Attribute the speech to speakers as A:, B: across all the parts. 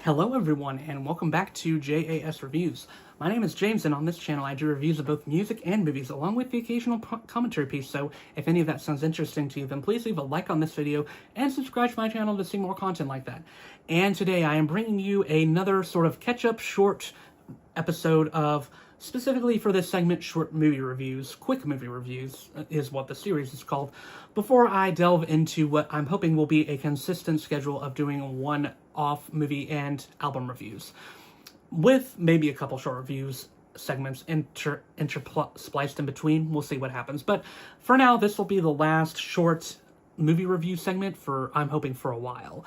A: Hello everyone, and welcome back to JAS Reviews. My name is James, and on this channel I do reviews of both music and movies, along with the occasional commentary piece, so if any of that sounds interesting to you, then please leave a like on this video, and subscribe to my channel to see more content like that. And today I am bringing you another sort of catch-up short episode of, specifically for this segment, short movie reviews. Quick movie reviews is what the series is called, before I delve into what I'm hoping will be a consistent schedule of doing one-off movie and album reviews, with maybe a couple short reviews segments spliced in between. We'll see what happens. But for now, this will be the last short movie review segment for, I'm hoping, for a while.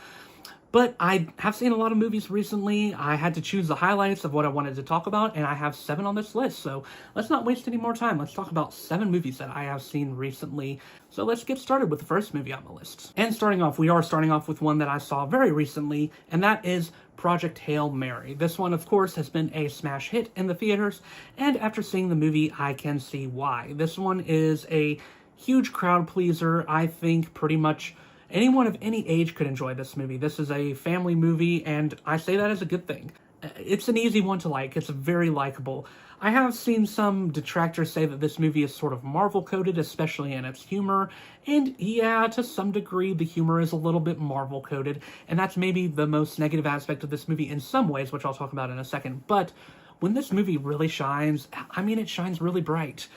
A: But I have seen a lot of movies recently. I had to choose the highlights of what I wanted to talk about, and I have 7 on this list. So let's not waste any more time. Let's talk about 7 movies that I have seen recently. So let's get started with the first movie on the list. And we are starting off with one that I saw very recently, and that is Project Hail Mary. This one, of course, has been a smash hit in the theaters, and after seeing the movie, I can see why. This one is a huge crowd pleaser. I think pretty much anyone of any age could enjoy this movie. This is a family movie, and I say that as a good thing. It's an easy one to like. It's very likable. I have seen some detractors say that this movie is sort of Marvel-coded, especially in its humor, and yeah, to some degree, the humor is a little bit Marvel-coded, and that's maybe the most negative aspect of this movie in some ways, which I'll talk about in a second. But when this movie really shines, I mean, it shines really bright.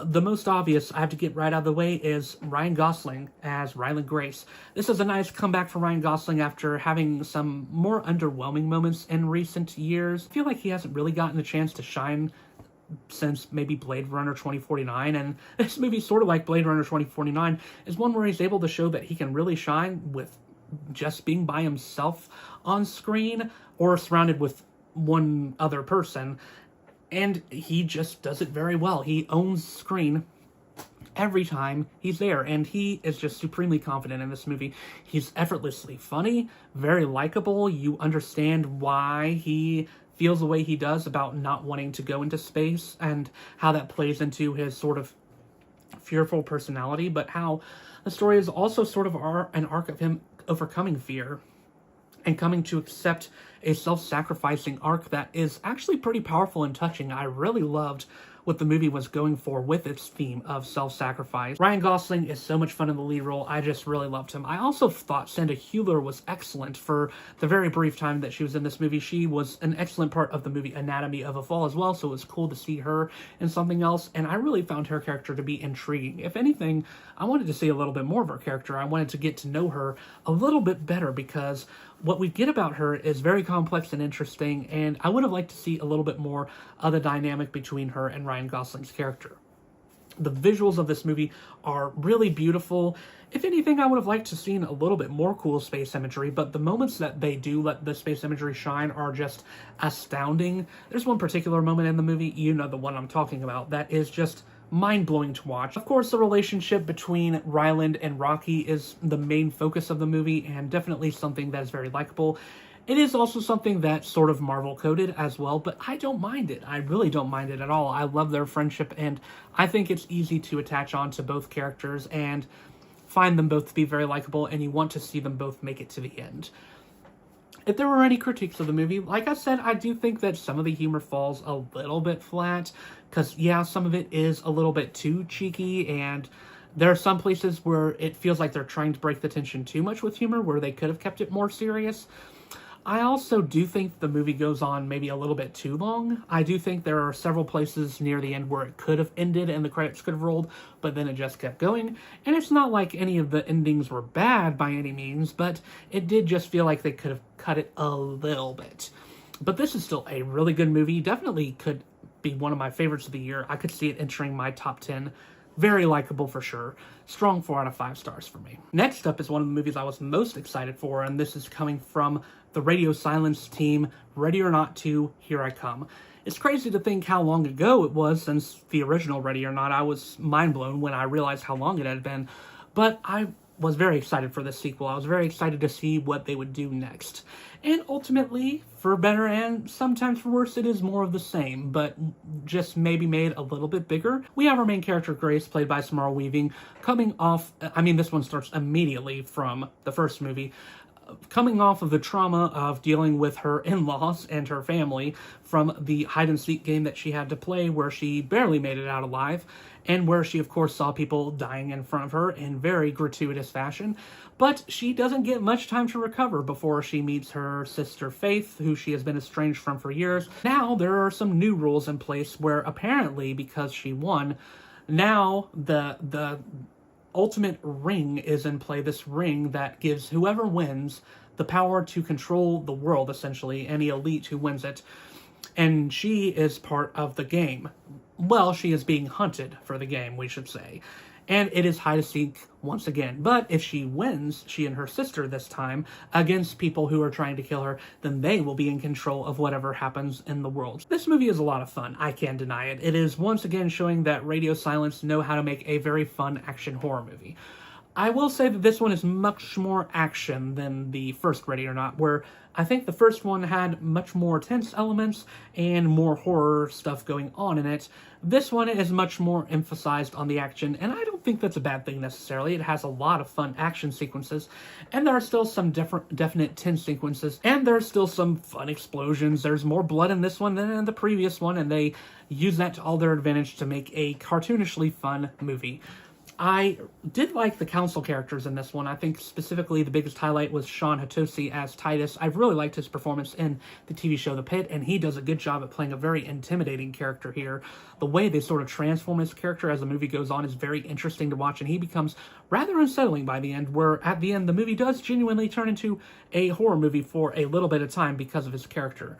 A: The most obvious, I have to get right out of the way, is Ryan Gosling as Ryland Grace. This is a nice comeback for Ryan Gosling after having some more underwhelming moments in recent years. I feel like he hasn't really gotten a chance to shine since maybe Blade Runner 2049, and this movie, sort of like Blade Runner 2049, is one where he's able to show that he can really shine with just being by himself on screen or surrounded with one other person. And he just does it very well. He owns screen every time he's there, and he is just supremely confident in this movie. He's effortlessly funny, very likable. You understand why he feels the way he does about not wanting to go into space, and how that plays into his sort of fearful personality, but how the story is also sort of an arc of him overcoming fear and coming to accept a self-sacrificing arc that is actually pretty powerful and touching. I really loved what the movie was going for with its theme of self-sacrifice. Ryan Gosling is so much fun in the lead role. I just really loved him. I also thought Sandra Hüller was excellent for the very brief time that she was in this movie. She was an excellent part of the movie Anatomy of a Fall as well, so it was cool to see her in something else, and I really found her character to be intriguing. If anything, I wanted to see a little bit more of her character. I wanted to get to know her a little bit better, because what we get about her is very complex and interesting, and I would have liked to see a little bit more of the dynamic between her and Ryan Gosling's character. The visuals of this movie are really beautiful. If anything, I would have liked to seen a little bit more cool space imagery, but the moments that they do let the space imagery shine are just astounding. There's one particular moment in the movie, you know the one I'm talking about, that is just mind-blowing to watch. Of course, the relationship between Ryland and Rocky is the main focus of the movie, and definitely something that is very likable. It is also something that's sort of Marvel-coded as well, but I don't mind it. I really don't mind it at all. I love their friendship, and I think it's easy to attach on to both characters and find them both to be very likable, and you want to see them both make it to the end. If there were any critiques of the movie, like I said, I do think that some of the humor falls a little bit flat, because, yeah, some of it is a little bit too cheeky, and there are some places where it feels like they're trying to break the tension too much with humor, where they could have kept it more serious. I also do think the movie goes on maybe a little bit too long. I do think there are several places near the end where it could have ended and the credits could have rolled, but then it just kept going. And it's not like any of the endings were bad by any means, but it did just feel like they could have cut it a little bit. But this is still a really good movie. Definitely could be one of my favorites of the year. I could see it entering my top 10. Very likable for sure. Strong 4 out of 5 stars for me. Next up is one of the movies I was most excited for, and this is coming from the Radio Silence team, Ready or Not 2, Here I Come. It's crazy to think how long ago it was since the original Ready or Not. I was mind blown when I realized how long it had been, but I was very excited for this sequel. I was very excited to see what they would do next. And ultimately, for better and sometimes for worse, it is more of the same, but just maybe made a little bit bigger. We have our main character, Grace, played by Samara Weaving, coming off, this one starts immediately from the first movie, coming off of the trauma of dealing with her in-laws and her family from the hide-and-seek game that she had to play where she barely made it out alive, and where she, of course, saw people dying in front of her in very gratuitous fashion. But she doesn't get much time to recover before she meets her sister Faith, who she has been estranged from for years. Now, there are some new rules in place where apparently, because she won, now the ultimate ring is in play, this ring that gives whoever wins the power to control the world, essentially, any elite who wins it. And she is part of the game. Well, she is being hunted for the game, we should say. And it is hide and seek once again. But if she wins, she and her sister this time, against people who are trying to kill her, then they will be in control of whatever happens in the world. This movie is a lot of fun, I can't deny it. It is once again showing that Radio Silence know how to make a very fun action horror movie. I will say that this one is much more action than the first Ready or Not, where I think the first one had much more tense elements and more horror stuff going on in it. This one is much more emphasized on the action, and I don't think that's a bad thing necessarily. It has a lot of fun action sequences, and there are still some definite tense sequences, and there's still some fun explosions. There's more blood in this one than in the previous one, and they use that to all their advantage to make a cartoonishly fun movie. I did like the council characters in this one. I think specifically the biggest highlight was Sean Hatosi as Titus. I really liked his performance in the TV show The Pit, and he does a good job at playing a very intimidating character here. The way they sort of transform his character as the movie goes on is very interesting to watch, and he becomes rather unsettling by the end, where at the end the movie does genuinely turn into a horror movie for a little bit of time because of his character.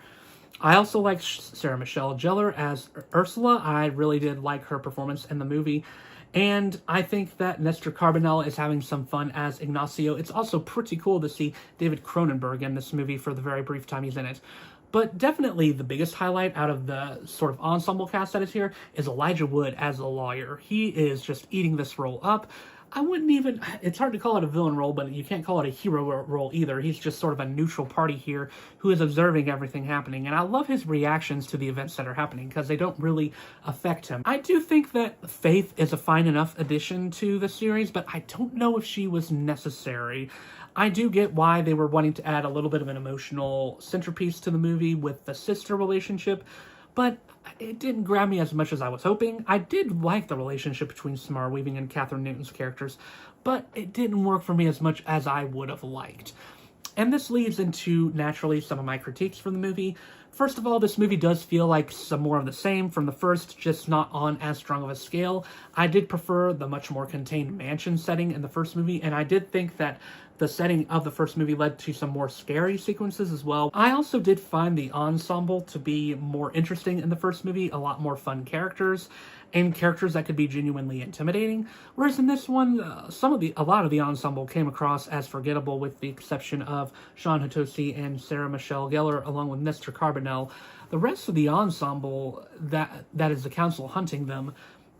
A: I also like Sarah Michelle Gellar as Ursula. I really did like her performance in the movie. And I think that Nestor Carbonell is having some fun as Ignacio. It's also pretty cool to see David Cronenberg in this movie for the very brief time he's in it. But definitely the biggest highlight out of the sort of ensemble cast that is here is Elijah Wood as a lawyer. He is just eating this role up. I wouldn't even, it's hard to call it a villain role, but you can't call it a hero role either. He's just sort of a neutral party here who is observing everything happening. And I love his reactions to the events that are happening because they don't really affect him. I do think that Faith is a fine enough addition to the series, but I don't know if she was necessary. I do get why they were wanting to add a little bit of an emotional centerpiece to the movie with the sister relationship, but it didn't grab me as much as I was hoping. I did like the relationship between Samara Weaving and Catherine Newton's characters, but it didn't work for me as much as I would have liked. And this leads into, naturally, some of my critiques for the movie. First of all, this movie does feel like some more of the same from the first, just not on as strong of a scale. I did prefer the much more contained mansion setting in the first movie, and I did think that the setting of the first movie led to some more scary sequences as well. I also did find the ensemble to be more interesting in the first movie, a lot more fun characters, and characters that could be genuinely intimidating. Whereas in this one, a lot of the ensemble came across as forgettable, with the exception of Sean Hatosi and Sarah Michelle Gellar, along with Nestor Carbonell. The rest of the ensemble, that is the council hunting them,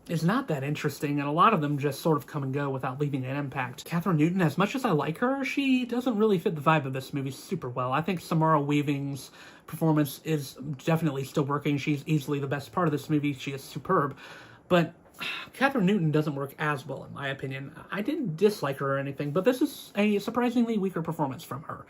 A: is not that interesting, and a lot of them just sort of come and go without leaving an impact. Catherine Newton, as much as I like her, she doesn't really fit the vibe of this movie super well. I think Samara Weaving's performance is definitely still working. She's easily the best part of this movie. She is superb. But Catherine Newton doesn't work as well, in my opinion. I didn't dislike her or anything, but this is a surprisingly weaker performance from her.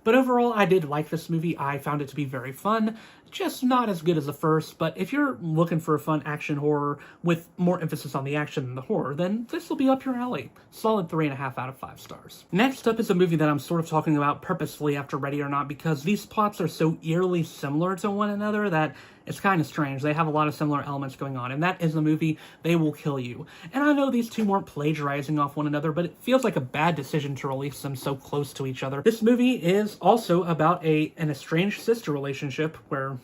A: But overall, I did like this movie. I found it to be very fun, just not as good as the first, but if you're looking for a fun action horror with more emphasis on the action than the horror, then this will be up your alley. Solid 3.5 out of 5 stars. Next up is a movie that I'm sort of talking about purposefully after Ready or Not, because these plots are so eerily similar to one another that it's kind of strange. They have a lot of similar elements going on, and that is the movie They Will Kill You. And I know these two weren't plagiarizing off one another, but it feels like a bad decision to release them so close to each other. This movie is also about an estranged sister relationship where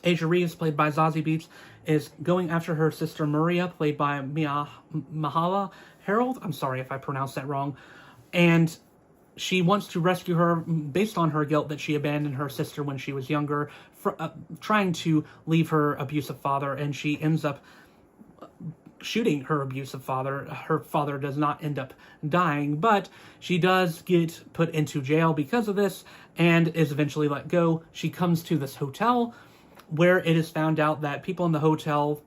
A: Asia Reeves, played by Zazie Beetz, is going after her sister Maria, played by Mahala Harold. I'm sorry if I pronounced that wrong. And she wants to rescue her based on her guilt that she abandoned her sister when she was younger, trying to leave her abusive father, and she ends up shooting her abusive father. Her father does not end up dying, but she does get put into jail because of this and is eventually let go. She comes to this hotel where it is found out that people in the hotel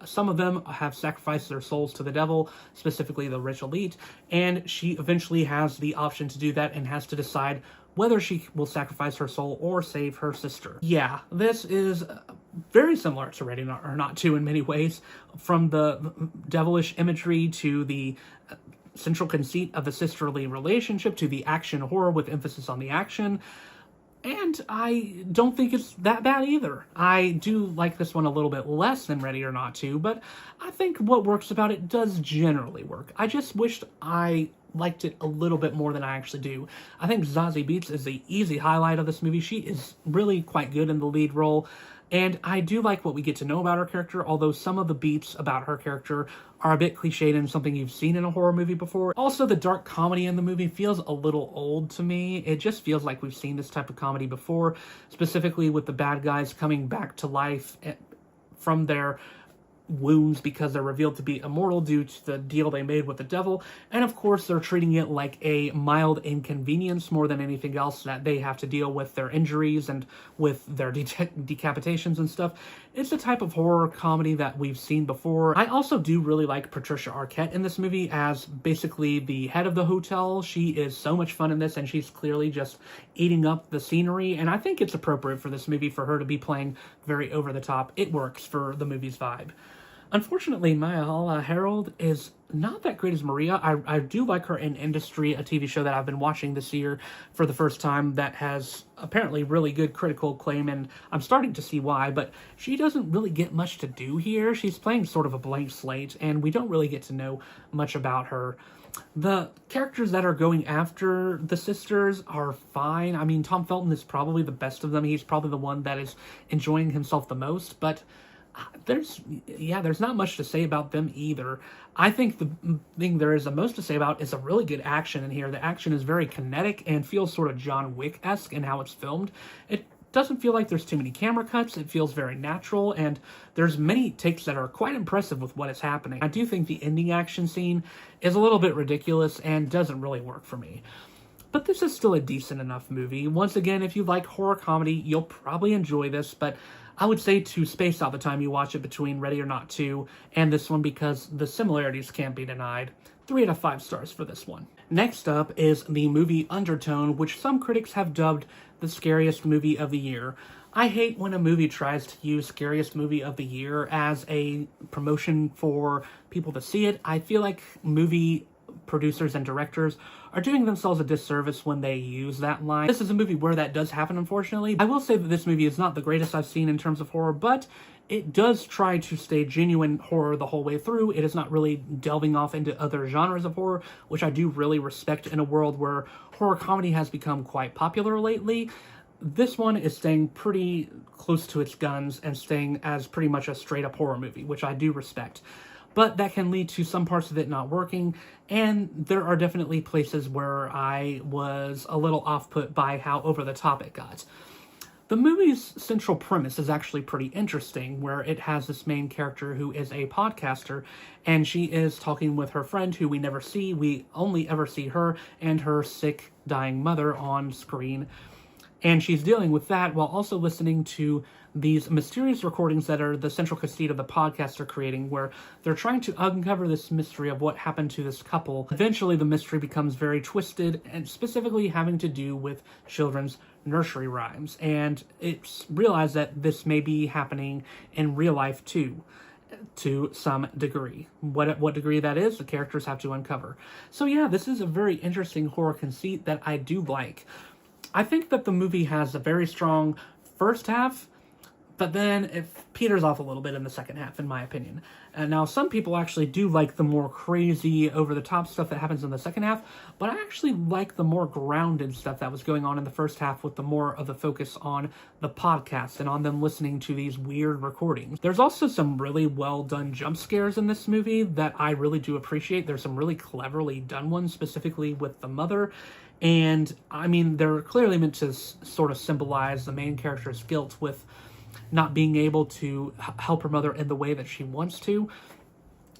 A: some of them have sacrificed their souls to the devil, specifically the rich elite, and she eventually has the option to do that and has to decide whether she will sacrifice her soul or save her sister. Yeah, this is very similar to Ready or Not 2 in many ways, from the devilish imagery to the central conceit of the sisterly relationship to the action horror with emphasis on the action. And I don't think it's that bad either. I do like this one a little bit less than Ready or Not 2, but I think what works about it does generally work. I just wished I liked it a little bit more than I actually do. I think Zazie Beetz is the easy highlight of this movie. She is really quite good in the lead role, and I do like what we get to know about her character, although some of the beats about her character are a bit cliched and something you've seen in a horror movie before. Also, the dark comedy in the movie feels a little old to me. It just feels like we've seen this type of comedy before, specifically with the bad guys coming back to life from their wounds because they're revealed to be immortal due to the deal they made with the devil, and of course they're treating it like a mild inconvenience more than anything else, that they have to deal with their injuries and with their decapitations and stuff. It's a type of horror comedy that we've seen before. I also do really like Patricia Arquette in this movie as basically the head of the hotel. She is so much fun in this, and she's clearly just eating up the scenery, and I think it's appropriate for this movie for her to be playing very over the top. It works for the movie's vibe. Unfortunately, Maya Hala Harold is not that great as Maria. I do like her in Industry, a TV show that I've been watching this year for the first time that has apparently really good critical acclaim, and I'm starting to see why, but she doesn't really get much to do here. She's playing sort of a blank slate, and we don't really get to know much about her. The characters that are going after the sisters are fine. I mean, Tom Felton is probably the best of them. He's probably the one that is enjoying himself the most, but there's not much to say about them either. I think the thing there is the most to say about is a really good action in here. The action is very kinetic and feels sort of John Wick-esque in how it's filmed. It doesn't feel like there's too many camera cuts. It feels very natural, and there's many takes that are quite impressive with what is happening. I do think the ending action scene is a little bit ridiculous and doesn't really work for me. But this is still a decent enough movie. Once again, if you like horror comedy, you'll probably enjoy this, but I would say to space out the time you watch it between Ready or Not 2 and this one because the similarities can't be denied. 3 out of 5 stars for this one. Next up is the movie Undertone, which some critics have dubbed the scariest movie of the year. I hate when a movie tries to use scariest movie of the year as a promotion for people to see it. I feel like movie producers and directors are doing themselves a disservice when they use that line. This is a movie where that does happen, unfortunately. I will say that this movie is not the greatest I've seen in terms of horror, but it does try to stay genuine horror the whole way through. It is not really delving off into other genres of horror, which I do really respect in a world where horror comedy has become quite popular lately. This one is staying pretty close to its guns and staying as pretty much a straight-up horror movie, which I do respect. But that can lead to some parts of it not working, and there are definitely places where I was a little off-put by how over-the-top it got. The movie's central premise is actually pretty interesting, where it has this main character who is a podcaster, and she is talking with her friend who we never see. We only ever see her and her sick, dying mother on screen. And she's dealing with that while also listening to these mysterious recordings that are the central conceit of the podcast they're creating, where they're trying to uncover this mystery of what happened to this couple. Eventually, the mystery becomes very twisted, and specifically having to do with children's nursery rhymes. And it's realized that this may be happening in real life, too, to some degree. What degree that is, the characters have to uncover. So yeah, this is a very interesting horror conceit that I do like. I think that the movie has a very strong first half, but then it peters off a little bit in the second half, in my opinion. And now, some people actually do like the more crazy, over-the-top stuff that happens in the second half, but I actually like the more grounded stuff that was going on in the first half with the more of the focus on the podcast and on them listening to these weird recordings. There's also some really well-done jump scares in this movie that I really do appreciate. There's some really cleverly done ones, specifically with the mother. And, I mean, they're clearly meant to sort of symbolize the main character's guilt with not being able to help her mother in the way that she wants to.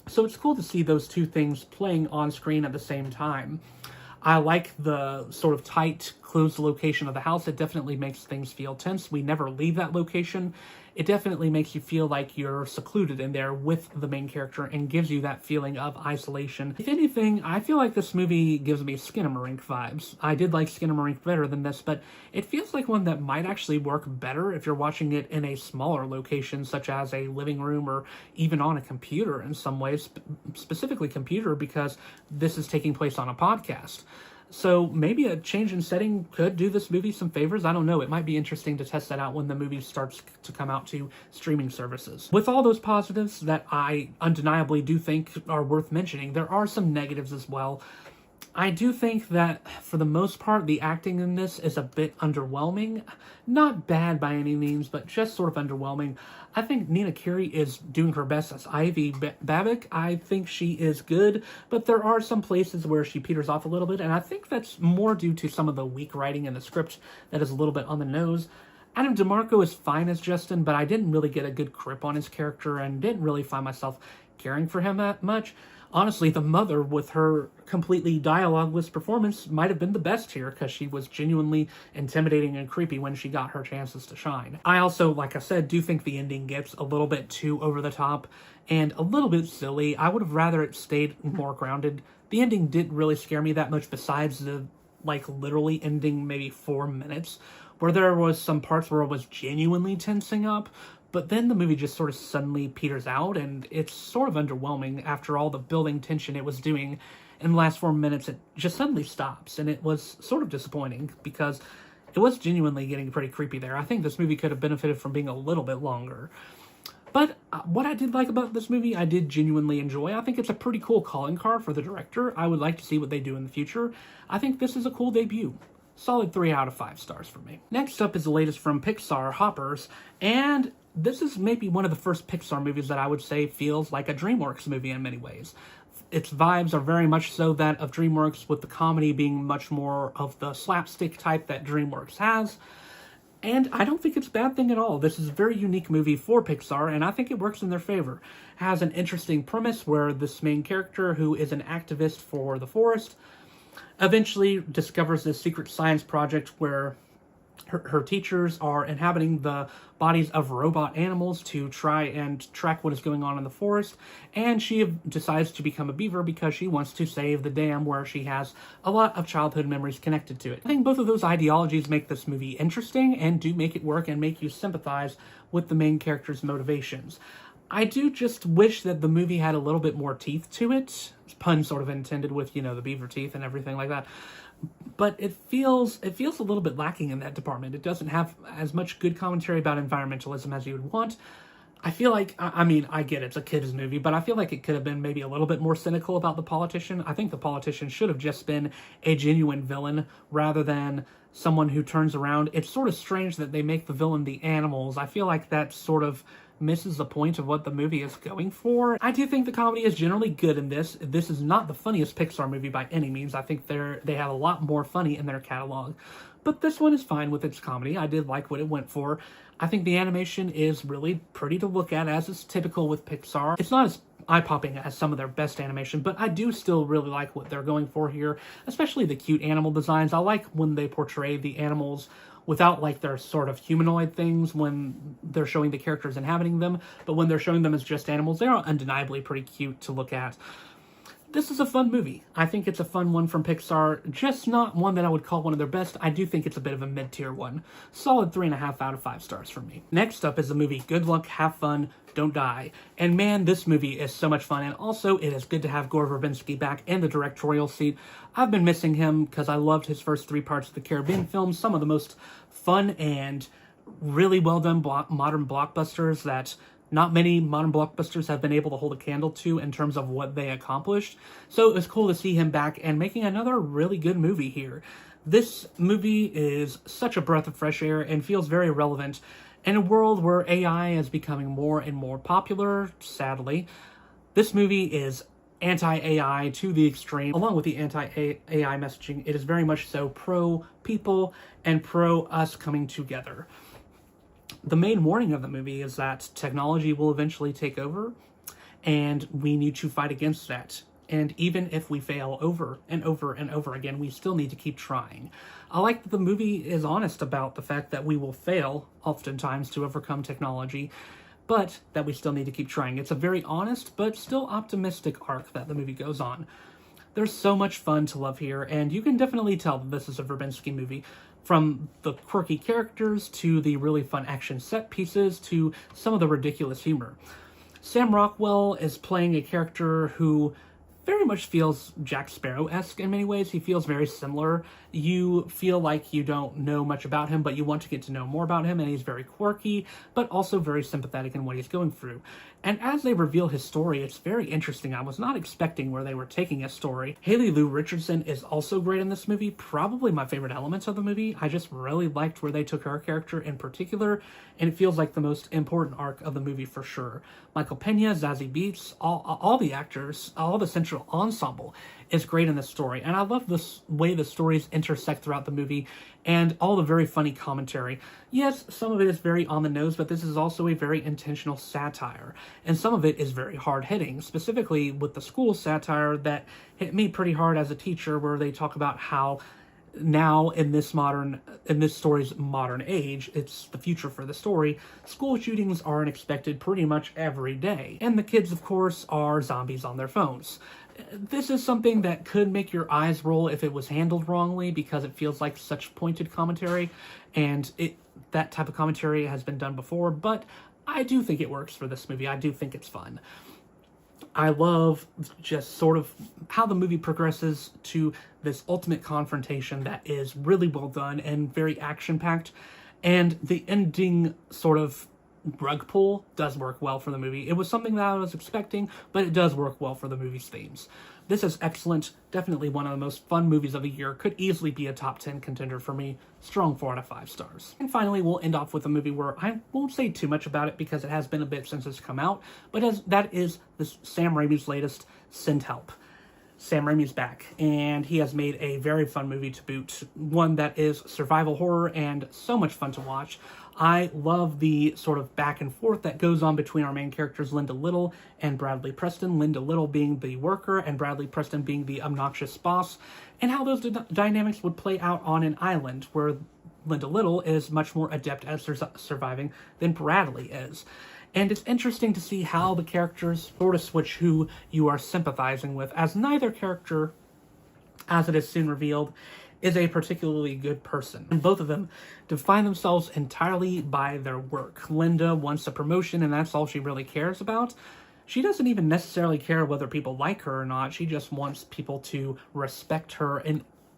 A: So it's cool to see those two things playing on screen at the same time. I like the sort of tight, closed location of the house, it definitely makes things feel tense. We never leave that location. It definitely makes you feel like you're secluded in there with the main character and gives you that feeling of isolation. If anything, I feel like this movie gives me Skinamarink vibes. I did like Skinamarink better than this, but it feels like one that might actually work better if you're watching it in a smaller location, such as a living room or even on a computer in some ways, specifically computer, because this is taking place on a podcast. So maybe a change in setting could do this movie some favors. I don't know. It might be interesting to test that out when the movie starts to come out to streaming services. With all those positives that I undeniably do think are worth mentioning, there are some negatives as well. I do think that, for the most part, the acting in this is a bit underwhelming. Not bad by any means, but just sort of underwhelming. I think Nina Kiri is doing her best as Ivy Babick. I think she is good, but there are some places where she peters off a little bit, and I think that's more due to some of the weak writing in the script that is a little bit on the nose. Adam DeMarco is fine as Justin, but I didn't really get a good grip on his character and didn't really find myself caring for him that much. Honestly, the mother, with her completely dialogueless performance, might have been the best here, because she was genuinely intimidating and creepy when she got her chances to shine. I also, like I said, do think the ending gets a little bit too over the top and a little bit silly. I would have rather it stayed more grounded. The ending didn't really scare me that much, besides the, literally ending maybe 4 minutes, where there was some parts where I was genuinely tensing up. But then the movie just sort of suddenly peters out, and it's sort of underwhelming after all the building tension it was doing. In the last 4 minutes, it just suddenly stops, and it was sort of disappointing, because it was genuinely getting pretty creepy there. I think this movie could have benefited from being a little bit longer. But what I did like about this movie, I did genuinely enjoy. I think it's a pretty cool calling card for the director. I would like to see what they do in the future. I think this is a cool debut. Solid 3 out of 5 stars for me. Next up is the latest from Pixar, Hoppers, and this is maybe one of the first Pixar movies that I would say feels like a DreamWorks movie in many ways. Its vibes are very much so that of DreamWorks, with the comedy being much more of the slapstick type that DreamWorks has. And I don't think it's a bad thing at all. This is a very unique movie for Pixar, and I think it works in their favor. It has an interesting premise where this main character, who is an activist for the forest, eventually discovers this secret science project where her teachers are inhabiting the bodies of robot animals to try and track what is going on in the forest, and she decides to become a beaver because she wants to save the dam where she has a lot of childhood memories connected to it. I think both of those ideologies make this movie interesting and do make it work and make you sympathize with the main character's motivations. I do just wish that the movie had a little bit more teeth to it. Pun sort of intended with, the beaver teeth and everything like that. But it feels a little bit lacking in that department. It doesn't have as much good commentary about environmentalism as you would want. I feel like, I get it's a kid's movie, but I feel like it could have been maybe a little bit more cynical about the politician. I think the politician should have just been a genuine villain rather than someone who turns around. It's sort of strange that they make the villain the animals. I feel like that sort of misses the point of what the movie is going for. I do think the comedy is generally good in this. This is not the funniest Pixar movie by any means. I think they have a lot more funny in their catalog. But this one is fine with its comedy. I did like what it went for. I think the animation is really pretty to look at, as is typical with Pixar. It's not as eye-popping as some of their best animation, but I do still really like what they're going for here, especially the cute animal designs. I like when they portray the animals without their sort of humanoid things when they're showing the characters inhabiting them, but when they're showing them as just animals, they are undeniably pretty cute to look at. This is a fun movie. I think it's a fun one from Pixar, just not one that I would call one of their best. I do think it's a bit of a mid-tier one. Solid 3.5 out of 5 stars from me. Next up is the movie Good Luck, Have Fun, Don't Die. And man, this movie is so much fun, and also it is good to have Gore Verbinski back in the directorial seat. I've been missing him because I loved his first 3 parts of the Caribbean films, some of the most fun and really well-done modern blockbusters that not many modern blockbusters have been able to hold a candle to in terms of what they accomplished. So it was cool to see him back and making another really good movie here. This movie is such a breath of fresh air and feels very relevant in a world where AI is becoming more and more popular, sadly. This movie is anti-AI to the extreme. Along with the anti-AI messaging, it is very much so pro-people and pro-us coming together. The main warning of the movie is that technology will eventually take over, and we need to fight against that. And even if we fail over and over and over again, we still need to keep trying. I like that the movie is honest about the fact that we will fail oftentimes to overcome technology, but that we still need to keep trying. It's a very honest but still optimistic arc that the movie goes on. There's so much fun to love here, and you can definitely tell that this is a Verbinski movie. From the quirky characters, to the really fun action set pieces, to some of the ridiculous humor. Sam Rockwell is playing a character who very much feels Jack Sparrow-esque in many ways. He feels very similar. You feel like you don't know much about him, but you want to get to know more about him, and he's very quirky, but also very sympathetic in what he's going through. And as they reveal his story, it's very interesting. I was not expecting where they were taking his story. Haley Lou Richardson is also great in this movie, probably my favorite elements of the movie. I just really liked where they took her character in particular, and it feels like the most important arc of the movie for sure. Michael Pena, Zazie Beetz, all the actors, all the central ensemble is great in this story, and I love this way the stories intersect throughout the movie and all the very funny commentary. Yes, some of it is very on the nose, but this is also a very intentional satire, and some of it is very hard-hitting, specifically with the school satire that hit me pretty hard as a teacher, where they talk about how now in this story's modern age, it's the future for the story, school shootings are expected pretty much every day. And the kids, of course, are zombies on their phones. This is something that could make your eyes roll if it was handled wrongly, because it feels like such pointed commentary, and that type of commentary has been done before, but I do think it works for this movie. I do think it's fun. I love just sort of how the movie progresses to this ultimate confrontation that is really well done and very action-packed. And the ending sort of rug pull does work well for the movie. It was something that I was expecting, but it does work well for the movie's themes. This is excellent. Definitely one of the most fun movies of the year. Could easily be a top 10 contender for me. Strong 4 out of 5 stars. And finally, we'll end off with a movie where I won't say too much about it because it has been a bit since it's come out, but that is this Sam Raimi's latest, Send Help. Sam Raimi's back, and he has made a very fun movie to boot. One that is survival horror and so much fun to watch. I love the sort of back and forth that goes on between our main characters, Linda Little and Bradley Preston. Linda Little being the worker and Bradley Preston being the obnoxious boss, and how those dynamics would play out on an island where Linda Little is much more adept at surviving than Bradley is. And it's interesting to see how the characters sort of switch who you are sympathizing with, as neither character, as it is soon revealed, is a particularly good person. And both of them define themselves entirely by their work. Linda wants a promotion, and that's all she really cares about. She doesn't even necessarily care whether people like her or not. She just wants people to respect her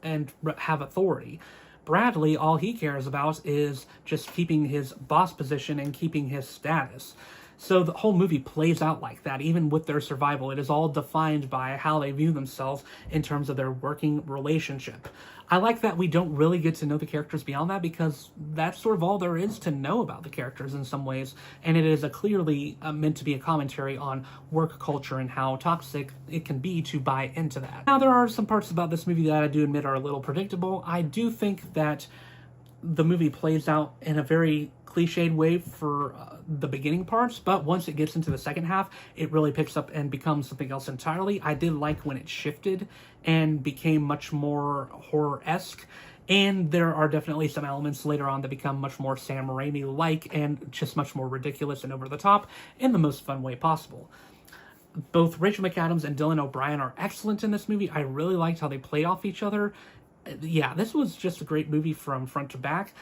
A: and have authority. Bradley, all he cares about is just keeping his boss position and keeping his status. So the whole movie plays out like that, even with their survival. It is all defined by how they view themselves in terms of their working relationship. I like that we don't really get to know the characters beyond that, because that's sort of all there is to know about the characters in some ways, and it is clearly meant to be a commentary on work culture and how toxic it can be to buy into that. Now, there are some parts about this movie that I do admit are a little predictable. I do think that the movie plays out in a very cliched way for the beginning parts, but once it gets into the second half, it really picks up and becomes something else entirely. I did like when it shifted and became much more horror-esque, and there are definitely some elements later on that become much more Sam Raimi-like and just much more ridiculous and over the top in the most fun way possible. Both Rachel McAdams and Dylan O'Brien are excellent in this movie. I really liked how they played off each other. Yeah, this was just a great movie from front to back.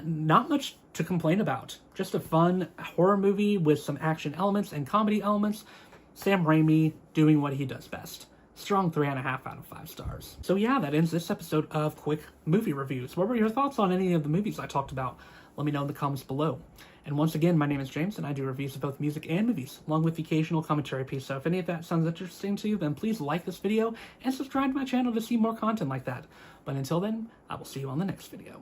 A: Not much to complain about. Just a fun horror movie with some action elements and comedy elements. Sam Raimi doing what he does best. Strong 3.5 out of 5 stars. So yeah, that ends this episode of Quick Movie Reviews. What were your thoughts on any of the movies I talked about? Let me know in the comments below. And once again, my name is James, and I do reviews of both music and movies, along with the occasional commentary piece. So if any of that sounds interesting to you, then please like this video and subscribe to my channel to see more content like that. But until then, I will see you on the next video.